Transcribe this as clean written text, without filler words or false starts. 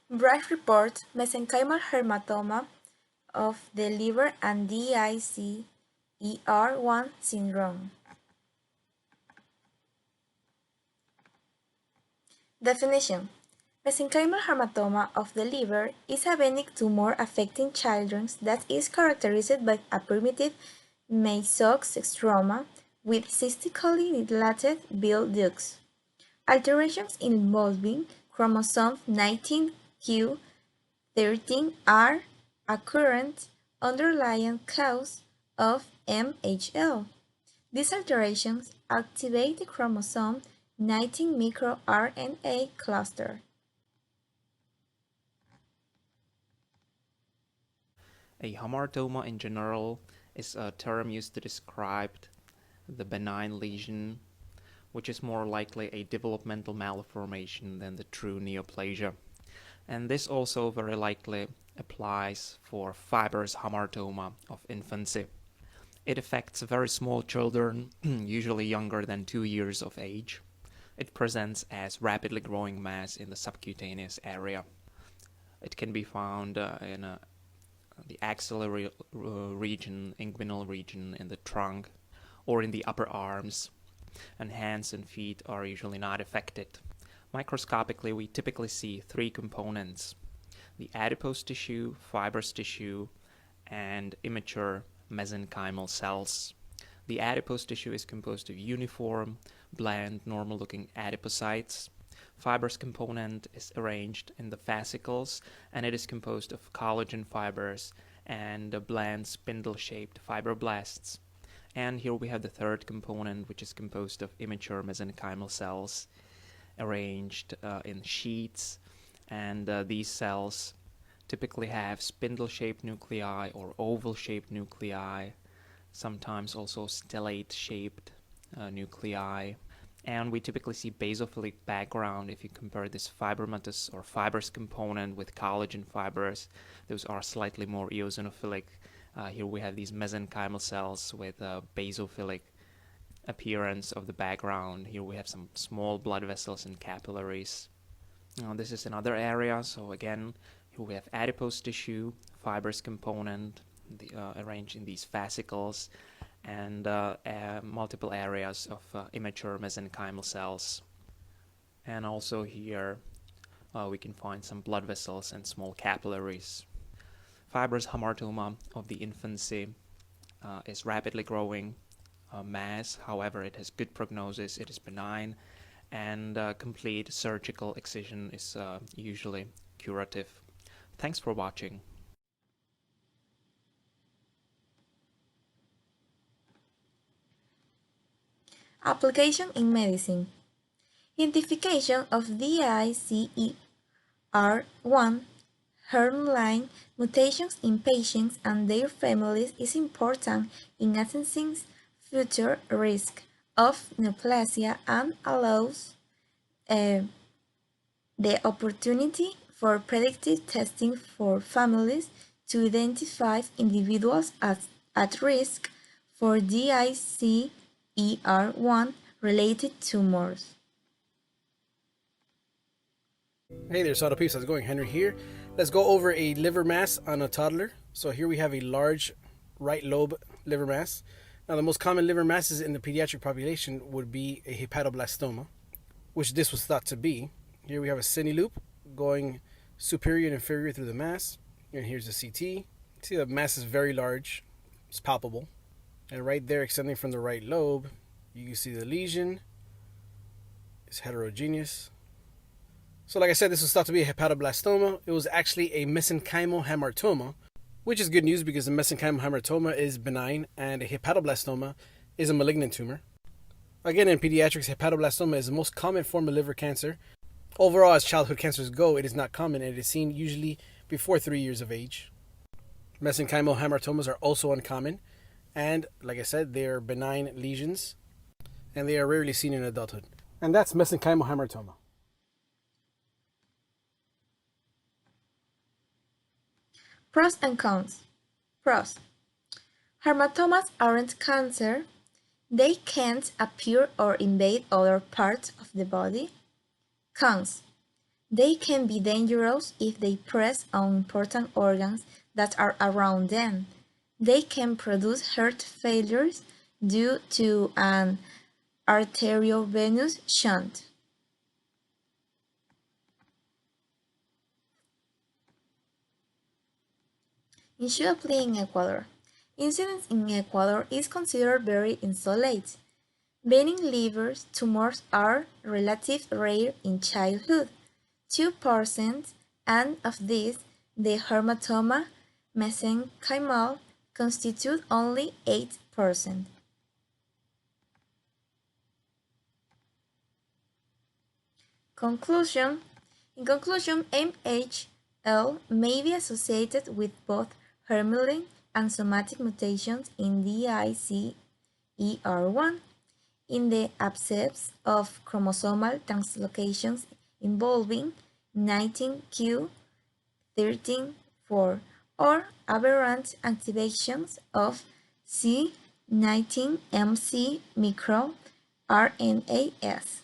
Bright reports mesenchymal hamartoma of the liver and DICER1 syndrome. Definition: mesenchymal hamartoma of the liver is a benign tumor affecting children that is characterized by a primitive mesoxstroma with cystically dilated bile ducts. Alterations involving chromosome 19q13 are a current underlying cause of MHL. These alterations activate the chromosome 19 microRNA cluster. A hamartoma in general is a term used to describe the benign lesion, which is more likely a developmental malformation than the true neoplasia. And this also very likely applies for fibrous hamartoma of infancy. It affects very small children, usually younger than 2 years of age. It presents as rapidly growing mass in the subcutaneous area. It can be found in the axillary region, inguinal region, in the trunk, or in the upper arms, and hands and feet are usually not affected. Microscopically, we typically see three components: the adipose tissue, fibrous tissue, and immature mesenchymal cells. The adipose tissue is composed of uniform, bland, normal-looking adipocytes. Fibrous component is arranged in the fascicles, and it is composed of collagen fibers and bland spindle-shaped fibroblasts. And here we have the third component, which is composed of immature mesenchymal cells arranged in sheets, and these cells typically have spindle-shaped nuclei or oval-shaped nuclei, sometimes also stellate-shaped nuclei. And we typically see basophilic background if you compare this fibromatous or fibrous component with collagen fibers. Those are slightly more eosinophilic. Here we have these mesenchymal cells with basophilic appearance of the background. Here we have some small blood vessels and capillaries. This is another area. So again, here we have adipose tissue, fibrous component arranged in these fascicles, and multiple areas of immature mesenchymal cells. And also here we can find some blood vessels and small capillaries. Fibrous hamartoma of the infancy is rapidly growing mass. However, it has good prognosis, it is benign, and complete surgical excision is usually curative. Thanks for watching. Application in medicine. Identification of DICER1 germline mutations in patients and their families is important in assessing future risk of neoplasia and allows the opportunity for predictive testing for families to identify individuals at risk for DICER1 related tumors. Hey there, Soda Peeps. How's it going? Henry here. Let's go over a liver mass on a toddler. So here we have a large right lobe liver mass. Now, the most common liver masses in the pediatric population would be a hepatoblastoma, which this was thought to be. Here we have a cine loop going superior and inferior through the mass. And here's the CT. See, the mass is very large. It's palpable. And right there, extending from the right lobe, you can see the lesion is heterogeneous. So like I said, this was thought to be a hepatoblastoma. It was actually a mesenchymal hamartoma, which is good news because the mesenchymal hamartoma is benign and a hepatoblastoma is a malignant tumor. Again, in pediatrics, hepatoblastoma is the most common form of liver cancer. Overall, as childhood cancers go, it is not common and it is seen usually before 3 years of age. Mesenchymal hamartomas are also uncommon, and like I said, they are benign lesions and they are rarely seen in adulthood. And that's mesenchymal hamartoma. Pros and cons. Pros. Hamartomas aren't cancer. They can't appear or invade other parts of the body. Cons. They can be dangerous if they press on important organs that are around them. They can produce heart failures due to an arteriovenous shunt. Usually in Ecuador. Incidence in Ecuador is considered very isolate. Benign liver tumors are relatively rare in childhood, 2%, and of these, the Hamartoma mesenchymal constitute only 8%. Conclusion. In conclusion, MHL may be associated with both hermilin and somatic mutations in DICER1 in the absence of chromosomal translocations involving 19q13.4 or aberrant activations of C19MC microRNAs.